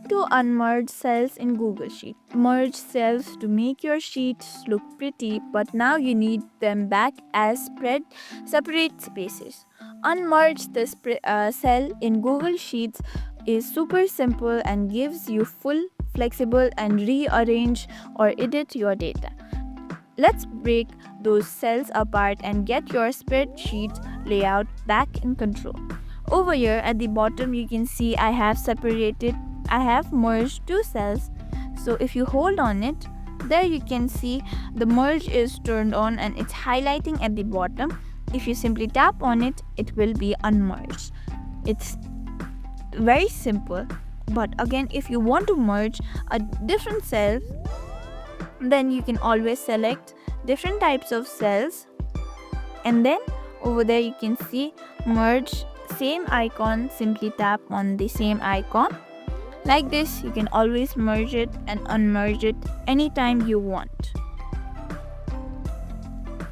to unmerge cells in Google Sheet. Merge cells to make your sheets look pretty, but now you need them back as separate spaces. Unmerge the cell in Google Sheets is super simple and gives you full, flexible, and rearrange or edit your data. Let's break those cells apart and get your spreadsheet layout back in control. Over here at the bottom you can see I have merged two cells. So if you hold on it, there you can see the merge is turned on and it's highlighting at the bottom. If you simply tap on it, it will be unmerged. It's very simple, but again if you want to merge a different cell, then you can always select different types of cells, and then over there you can see merge same icon. Simply tap on the same icon. Like this you can always merge it and unmerge it anytime you want.